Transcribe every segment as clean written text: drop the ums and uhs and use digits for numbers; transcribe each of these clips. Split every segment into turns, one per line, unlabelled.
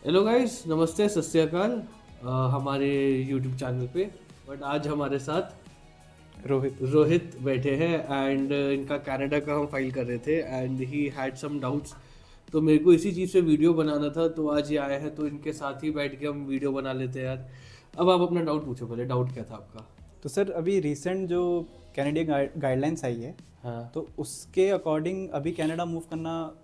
Hello guys, नमस्ते, सत श्री अकाल। हमारे यूट्यूब चैनल पे बट आज हमारे साथ
रोहित।
रोहित बैठे हैं एंड इनका कनाडा का हम फाइल कर रहे थे and he had some doubts. तो मेरे को इसी चीज़ पे वीडियो बनाना था, तो आज ये आए हैं तो इनके साथ ही बैठ के हम वीडियो बना लेते हैं यार। अब आप अपना डाउट पूछो, पहले डाउट क्या था आपका?
तो सर अभी रिसेंट जो कैनेडियन गाइडलाइंस आई है,
हाँ,
तो उसके अकॉर्डिंग अभी कनाडा मूव करना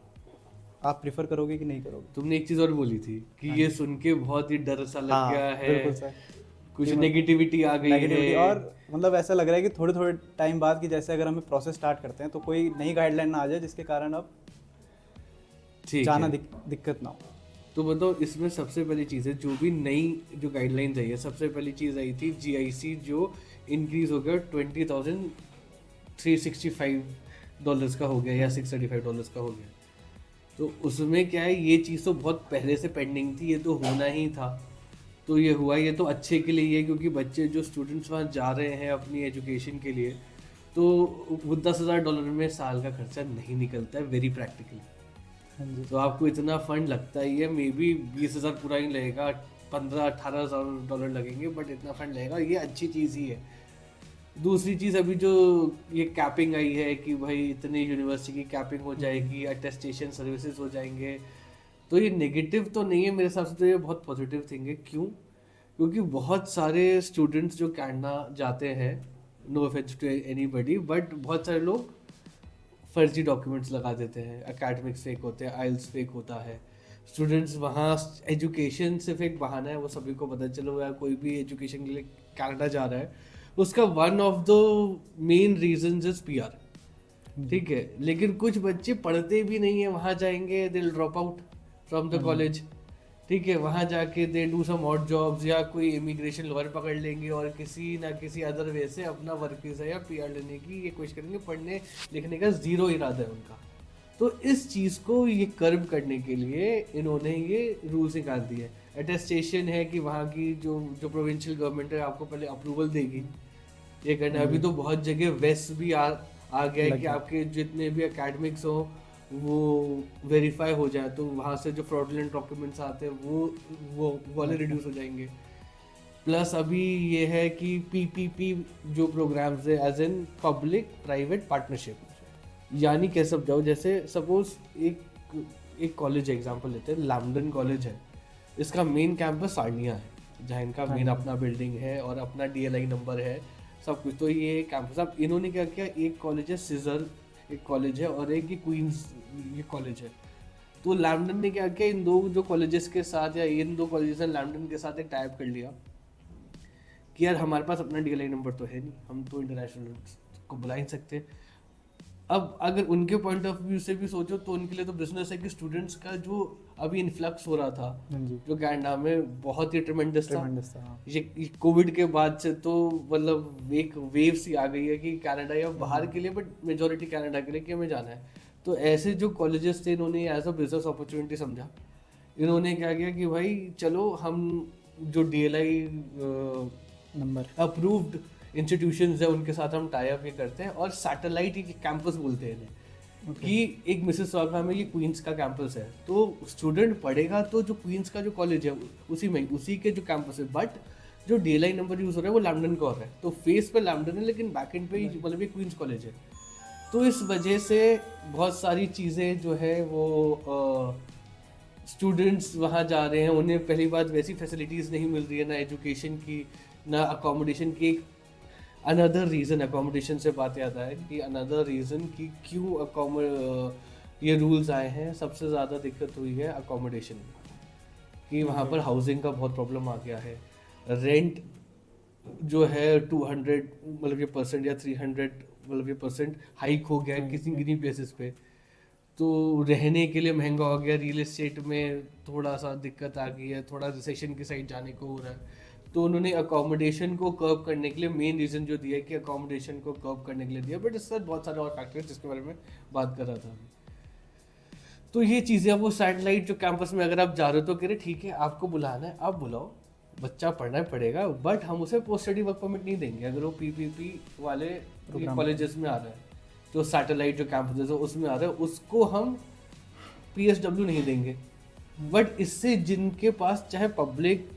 आप प्रिफर करोगे कि नहीं करोगे?
तुमने एक चीज़ और बोली थी कि
हाँ
ये
जी।
सुन के बहुत ही डर सा लग गया
हाँ
है,
बिल्कुल सर।
कुछ
कि
नेगेटिविटी आ गई है।
नेगेटिविटी और मतलब ऐसा लग रहा है कि थोड़े थोड़े टाइम बाद कि जैसे अगर हमें प्रोसेस स्टार्ट करते हैं तो कोई नई गाइडलाइन ना आ जाए जिसके कारण अब
ठीक
जाना
है,
दिक्कत ना हो।
तो बताओ इसमें सबसे पहली चीज़ है, जो भी नई जो गाइडलाइंस आई है, सबसे पहली चीज़ आई थी जीआईसी, जो इंक्रीज हो गया $20,365 का हो गया या $635 का हो गया। तो उसमें क्या है, ये चीज़ तो बहुत पहले से पेंडिंग थी, ये तो होना ही था। तो ये हुआ, ये तो अच्छे के लिए ही है क्योंकि बच्चे जो स्टूडेंट्स वहाँ जा रहे हैं अपनी एजुकेशन के लिए, तो वो $10,000 में साल का खर्चा नहीं निकलता है, वेरी प्रैक्टिकली।
हाँ जी।
तो आपको इतना फंड लगता ही है, मे बी 20,000 पूरा ही लगेगा, 15-18,000 लगेंगे, बट इतना फंड लगेगा, ये अच्छी चीज़ ही है। दूसरी चीज़, अभी जो ये कैपिंग आई है कि भाई इतने यूनिवर्सिटी की कैपिंग हो जाएगी, अटेस्टेशन सर्विसेज हो जाएंगे, तो ये नेगेटिव तो नहीं है मेरे हिसाब से, तो ये बहुत पॉजिटिव थिंग है। क्यों? क्योंकि बहुत सारे स्टूडेंट्स जो कनाडा जाते हैं, no offence to anybody, but बहुत सारे लोग फर्जी डॉक्यूमेंट्स लगा देते हैं, एकेडमिक्स फेक होते हैं, आइल्स फेक होता है। स्टूडेंट्स वहाँ, एजुकेशन सिर्फ एक बहाना है, वो सभी को पता चलो यार, कोई भी एजुकेशन के लिए कनाडा जा रहा है, उसका one of the main reason is PR.
जी।
ठीक है, लेकिन कुछ बच्चे पढ़ते भी नहीं है, वहाँ जाएंगे, they drop out from the
हाँ जी।
कॉलेज। ठीक है, वहाँ जाके they do some odd jobs या कोई इमिग्रेशन लॉयर पकड़ लेंगे और किसी ना किसी अदर वे से अपना वर्क वीज़ा या पीआर लेने की ये कोशिश करेंगे, पढ़ने लिखने का ज़ीरो इरादा है उनका। तो इस चीज़ को ये कर्व करने के लिए इन्होंने ये रूल्स निकाल दिए। अटेस्टेशन है कि वहाँ की जो प्रोविंशियल गवर्नमेंट है आपको पहले अप्रूवल देगी ये करना।
हाँ
अभी
जी।
तो बहुत जगह वेस्ट भी आ गया है
लग
कि
गया।
आपके जितने भी एकेडमिक्स हो वो वेरीफाई हो जाए, तो वहाँ से जो फ्रॉडुलेंट डॉक्यूमेंट्स आते हैं वो वाले
अच्छा।
रिड्यूस हो जाएंगे। प्लस अभी ये है कि पीपीपी जो प्रोग्राम्स है, as in public private partnership, यानी कैसे समझाओ, जैसे सपोज एक एक कॉलेज एग्जांपल लेते हैं, लैम्डन कॉलेज है, इसका मेन कैंपस सार्निया है, जहाँ इनका
हाँ
मेन
जी।
अपना बिल्डिंग है और अपना डीएलआई नंबर है, सब कुछ। तो ये कैंपस, अब इन्होंने क्या किया, एक कॉलेज है सिजर, एक कॉलेज है, और एक ये क्वींस ये कॉलेज है। तो लैम्डन ने क्या किया, इन दो जो कॉलेजेस के साथ, या इन दो कॉलेजेस ने लैम्डन के साथ एक टाइप कर लिया कि यार हमारे पास अपना डीएलआई नंबर तो है नहीं, हम तो इंटरनेशनल को बुला ही नहीं सकते। अब अगर उनके पॉइंट ऑफ व्यू से भी सोचो तो उनके लिए तो बिजनेस है कि स्टूडेंट्स का जो अभी इन्फ्लक्स हो रहा था,
हाँ जी।
जो कनाडा में बहुत ही ट्रिमेंडस था।
ट्रेमेंडस था, हाँ।
ये कोविड के बाद से तो मतलब एक वेव सी आ गई है कि कनाडा या बाहर के लिए, बट मेजोरिटी कनाडा के लिए कि हमें जाना है। तो ऐसे जो कॉलेजेस थे, इन्होंने एज अ बिजनेस अपॉर्चुनिटी समझा। इन्होंने क्या किया कि भाई चलो हम जो डीएलआई
नंबर।
अप्रूव्ड इंस्टीट्यूशंस है उनके साथ हम टाई अप ये करते हैं, और सैटेलाइट कैंपस बोलते हैं इन्हें,
ओके।
कि एक मिसिसागा में ये क्वींस का कैंपस है, तो स्टूडेंट पढ़ेगा तो जो क्वींस का जो कॉलेज है उसी में, उसी के जो कैंपस है, बट जो डीएलआई नंबर यूज़ हो रहा है वो लैम्डन का हो रहा है, तो फेस पे लैम्डन है लेकिन बैक एंड पे मतलब ये क्वींस कॉलेज है। तो इस वजह से बहुत सारी चीज़ें जो है वो स्टूडेंट्स वहाँ जा रहे हैं, उन्हें पहली बात वैसी फैसिलिटीज़ नहीं मिल रही है, ना एजुकेशन की ना अकोमोडेशन की। अनदर रीज़न, अकोमोडेशन से बात याद आया कि अनदर रीज़न कि क्यों ये रूल्स आए हैं, सबसे ज़्यादा दिक्कत हुई है अकोमोडेशन, कि वहाँ पर हाउसिंग का बहुत प्रॉब्लम आ गया है। रेंट जो है 200 मतलब ये परसेंट या 300 मतलब ये परसेंट हाइक हो गया है किसी किन्हीं प्लेसेस पे। तो रहने के लिए महंगा हो गया, रियल एस्टेट में थोड़ा सा दिक्कत आ गई है, थोड़ा रिसेशन की साइड जाने को हो रहा है। तो उन्होंने अकोमोडेशन को कर्व करने के लिए मेन रीज़न जो दिया है कि अकोमोडेशन को कर्व करने के लिए दिया, बट इसके साथ बहुत सारे और फैक्टर्स जिसके बारे में बात कर रहा था अभी। तो ये चीज़ें, अब वो सैटेलाइट जो कैंपस में अगर आप जा रहे हो तो कह रहे ठीक है आपको बुलाना है, आप बुलाओ, बच्चा पढ़ना पड़ेगा, बट हम उसे पोस्ट स्टडी वर्क परमिट नहीं देंगे अगर वो पीपीपी वाले
प्रोग्राम।
कॉलेजेस में आ रहा है, जो सैटेलाइट जो कैंपस है उसमें आ रहा है, उसको हम पीएसडब्ल्यू नहीं देंगे। बट इससे जिनके पास चाहे पब्लिक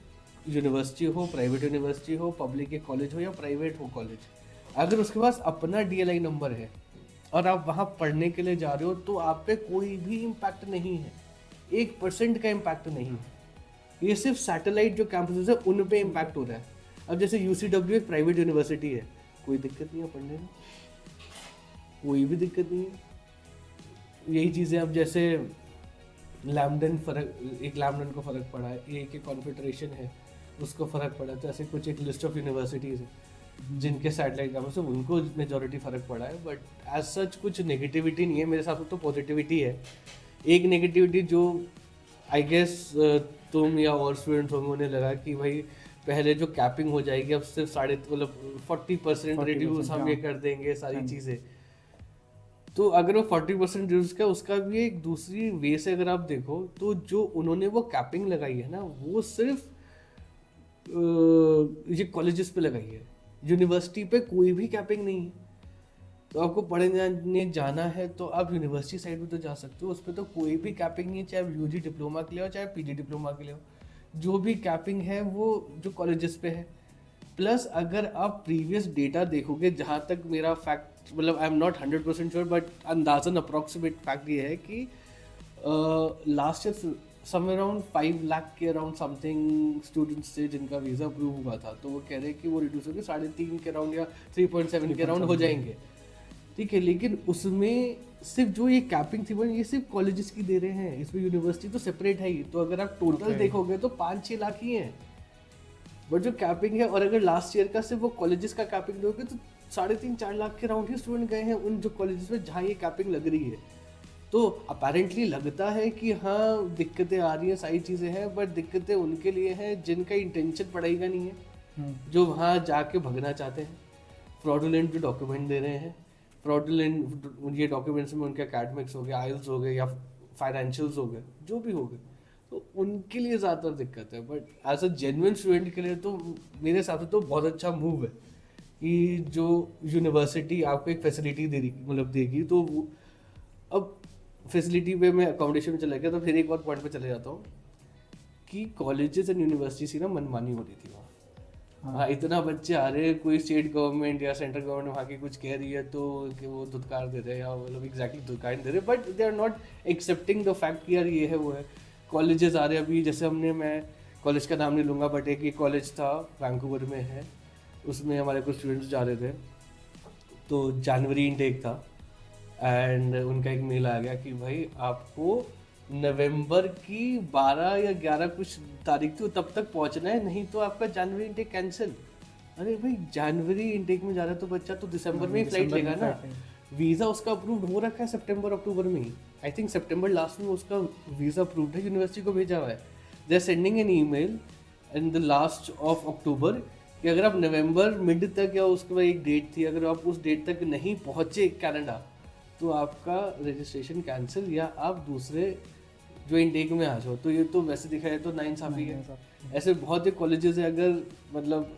यूनिवर्सिटी हो, प्राइवेट यूनिवर्सिटी हो, पब्लिक के कॉलेज हो या प्राइवेट हो कॉलेज, अगर उसके पास अपना DLI नंबर है और आप वहाँ पढ़ने के लिए जा रहे हो तो आप पे कोई भी इम्पैक्ट नहीं है, 1% का इम्पैक्ट नहीं है। ये सिर्फ सैटेलाइट जो कैंपसेस है उन पे इम्पैक्ट हो रहा है। अब जैसे UCW एक प्राइवेट यूनिवर्सिटी है, कोई दिक्कत नहीं है पढ़ने में, कोई भी दिक्कत नहीं है। यही चीज़ें अब जैसे लैम्बडन लैम्बडन को फ़र्क पड़ा है, एक कॉन्फेडरेशन है उसको फ़र्क पड़ा है, तो ऐसे कुछ एक लिस्ट ऑफ यूनिवर्सिटीज़ है जिनके सैटेलाइट कैंपस है उनको मेजॉरिटी फ़र्क पड़ा है। बट एज सच कुछ नेगेटिविटी नहीं है मेरे हिसाब से, तो पॉजिटिविटी है। एक नेगेटिविटी जो आई गेस तुम या और स्टूडेंट्स होंगे उन्हें लगा कि भाई पहले जो कैपिंग हो जाएगी अब सिर्फ 40% रिड्यूस हम ये कर देंगे सारी चीज़ें। तो अगर वो 40% रिड्यूस का उसका भी एक दूसरी वे से अगर आप देखो तो जो उन्होंने वो कैपिंग लगाई है ना वो सिर्फ ये कॉलेजेस पे लगाई है, यूनिवर्सिटी पे कोई भी कैपिंग नहीं है। तो आपको पढ़ने जाना है तो आप यूनिवर्सिटी साइड में तो जा सकते हो, उस पर तो कोई भी कैपिंग नहीं है, चाहे UG डिप्लोमा के लिए हो चाहे PG डिप्लोमा के लिए हो। जो भी कैपिंग है वो जो कॉलेजेस पे है। प्लस अगर आप प्रीवियस डेटा देखोगे, जहाँ तक मेरा फैक्ट मतलब I am not 100% sure but अंदाजन अप्रॉक्सीमेट फैक्ट ये है कि last year somewhere around 5 lakh के अराउंड समथिंग स्टूडेंट्स थे जिनका वीज़ा अप्रूव हुआ था। तो वो कह रहे हैं कि वो रिड्यूस होकर 3.5 के अराउंड या 3.7 के अराउंड हो जाएंगे, ठीक है। लेकिन उसमें सिर्फ जो ये कैपिंग थी वो ये सिर्फ कॉलेजेस की दे रहे हैं, इसमें यूनिवर्सिटी तो सेपरेट है ही। तो अगर आप टोटल देखोगे तो 5-6 लाख ही हैं। बट जो कैपिंग है, और अगर लास्ट ईयर का सिर्फ वो कॉलेजेस का कैपिंग दोगे तो 3.5-4 लाख के राउंड ही स्टूडेंट गए हैं उन जो कॉलेजेस में जहाँ ये कैपिंग लग रही है। तो अपेरेंटली लगता है कि हाँ दिक्कतें आ रही हैं, सारी चीज़ें हैं, बट दिक्कतें उनके लिए हैं जिनका इंटेंशन पढ़ाई का नहीं है, जो वहाँ जाके भगना चाहते हैं, फ्रॉडुलेंट जो डॉक्यूमेंट दे रहे हैं, फ्रॉडुलेंट ये डॉक्यूमेंट्स में उनके अकेडमिक्स हो गए, आइल्स हो गए या फाइनेंशियल्स हो गए, जो भी हो गए, तो उनके लिए ज़्यादातर दिक्कत है। But as a genuine student के लिए तो मेरे हिसाब से तो बहुत अच्छा मूव है कि जो यूनिवर्सिटी आपको एक फैसिलिटी दे रही मतलब देगी। तो अब फैसिलिटी पे मैं अकोमोडेशन में चला गया तो फिर एक और पॉइंट पे चले जाता हूँ कि कॉलेजेस एंड यूनिवर्सिटीज की ना मनमानी हो रही थी वहाँ। हाँ, इतना बच्चे आ रहे हैं, कोई स्टेट गवर्नमेंट या सेंट्रल गवर्नमेंट वहाँ की कुछ कह रही है तो कि वो धुतकार दे रहे हैं या मतलब एग्जैक्टली धुतकार दे रहे हैं, but they are not accepting the fact कि यार ये है वो है। कॉलेजेस आ रहे हैं अभी, जैसे मैं कॉलेज का नाम नहीं लूँगा बट एक कॉलेज था वैंकूवर में है, उसमें हमारे कुछ स्टूडेंट्स जा रहे थे, तो जनवरी इनटेक था एंड उनका एक मेल आ गया कि भाई आपको नवंबर की 12 या 11 कुछ तारीख थी तब तक पहुंचना है, नहीं तो आपका जनवरी इनटेक कैंसिल। अरे भाई जनवरी इनटेक में जा रहा है तो बच्चा तो दिसंबर में ही फ्लाइट लेगा ना। वीज़ा उसका अप्रूव हो रखा है सितंबर अक्टूबर में ही, आई थिंक सितंबर लास्ट में उसका वीज़ा अप्रूव्ड है, यूनिवर्सिटी को भेजा हुआ है। They are sending an email in the last of October कि अगर आप नवंबर मिड तक या उसके बाद एक डेट थी, अगर आप उस डेट तक नहीं पहुँचे कनाडा तो आपका रजिस्ट्रेशन कैंसिल या आप दूसरे जो इनटेक में आ जाओ। तो ये तो वैसे दिखाए तो नाइंसाफ़ी है। ऐसे बहुत से कॉलेजेस हैं, अगर मतलब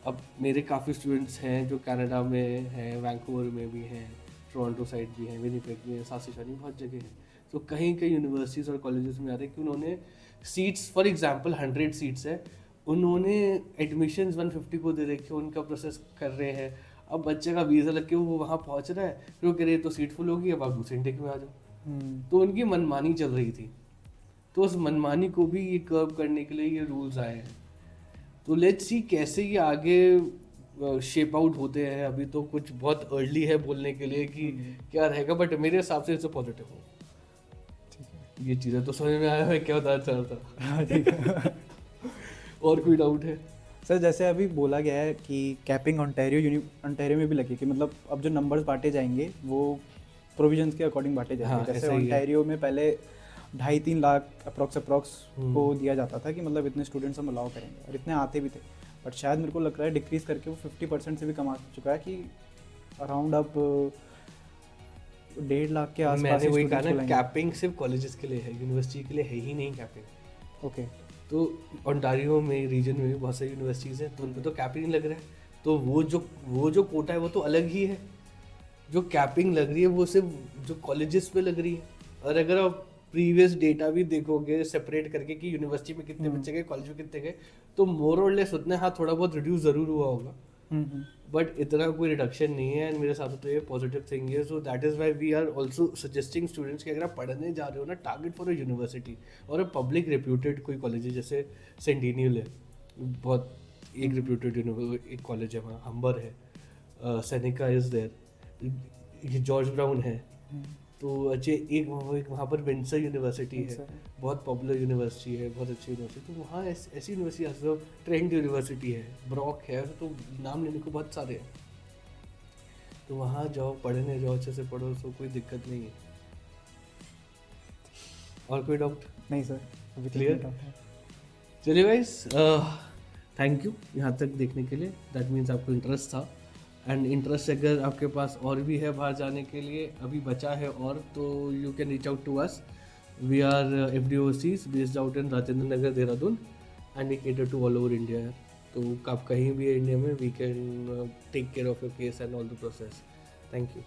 अब मेरे काफ़ी स्टूडेंट्स हैं जो कनाडा में हैं, वैंकूवर में भी हैं, टोरंटो साइड भी हैं, विनिपेग भी हैं, सासिशानी बहुत जगह हैं। तो कहीं कहीं यूनिवर्सिटीज़ और कॉलेजेस में आ रहे हैं कि उन्होंने सीट्स फॉर एग्जांपल 100 सीट्स है, उन्होंने एडमिशन्स 150 को दे रखे, उनका प्रोसेस कर रहे हैं। अब बच्चे का वीज़ा लग के वो वहाँ पहुँच रहा है, फिर वो कह रहे तो सीट फुल होगी, अब आप दूसरे इनटेक में आ जाओ। तो उनकी मनमानी चल रही थी, तो उस मनमानी को भी ये कर्व करने के लिए ये रूल्स आए हैं। तो लेट्स सी कैसे ये आगे शेप आउट होते हैं। अभी तो कुछ बहुत अर्ली है बोलने के लिए कि क्या रहेगा, बट मेरे हिसाब से इट्स पॉजिटिव हो। ये चीज़ें तो समझ में आया है, क्या बताना चाह रहा था। और कोई डाउट है
सर? जैसे अभी बोला गया है कि कैपिंग ओंटारियो में भी लगी कि मतलब अब जो नंबर्स बांटे जाएंगे वो प्रोविजंस के अकॉर्डिंग बांटे जाएंगे।
हाँ,
जैसे ओंटारियो में पहले 2.5-3 लाख अप्रॉक्स को दिया जाता था कि मतलब इतने स्टूडेंट्स हम अलाउ करेंगे, और इतने आते भी थे। बट शायद मेरे को लग रहा है डिक्रीज करके वो 50% से भी कम आ चुका है कि अराउंड अब 1.5 लाख के आसपास।
मैंने वही कहा ना, कैपिंग सिर्फ कॉलेजेस के लिए है, यूनिवर्सिटी के लिए है ही नहीं कैपिंग।
ओके,
तो ओंटारियो में रीजन में भी बहुत सारी यूनिवर्सिटीज़ हैं, तो उन पर तो कैपिंग लग रहा है। तो वो जो कोटा है वो तो अलग ही है, जो कैपिंग लग रही है वो सिर्फ जो कॉलेजेस पे लग रही है। और अगर आप प्रीवियस डेटा भी देखोगे सेपरेट करके कि यूनिवर्सिटी में कितने बच्चे गए, कॉलेज में कितने गए, तो मोर और लेस उतने, हाँ थोड़ा बहुत रिड्यूस जरूर हुआ होगा, बट इतना कोई रिडक्शन नहीं है। एंड मेरे हिसाब से तो ये पॉजिटिव थिंग है। So that is why we are also suggesting students कि अगर आप पढ़ने जा रहे हो ना, टारगेट फॉर अ यूनिवर्सिटी और अ पब्लिक रेप्यूटेड कोई कॉलेज है, जैसे सेंट डीनियल है, बहुत एक रेप्यूटेड एक कॉलेज है वहाँ, हम्बर है, सेनेका इज़ देयर, ये जॉर्ज ब्राउन है, तो अच्छे एक वहाँ पर विंडसर यूनिवर्सिटी है, बहुत पॉपुलर यूनिवर्सिटी है, बहुत अच्छी यूनिवर्सिटी। तो वहाँ ऐसी यूनिवर्सिटी, ट्रेंड यूनिवर्सिटी है, ब्रॉक है, तो नाम लेने को बहुत सारे हैं। तो वहाँ जाओ, पढ़ने जाओ, अच्छे से पढ़ो, तो कोई दिक्कत नहीं है। और कोई डाउट?
नहीं सर, अभी
क्लियर। चलिए गाइस, थैंक यू यहाँ तक देखने के लिए। दैट मीन्स आपको इंटरेस्ट था, एंड इंटरेस्ट अगर आपके पास और भी है बाहर जाने के लिए, अभी बचा है और, तो you can reach out to us. We are FDOCs based out in Rajendra Nagar, Dehradun, and we cater to all over India. तो आप कहीं भी है इंडिया में, we can take care of your case and all the process. Thank you.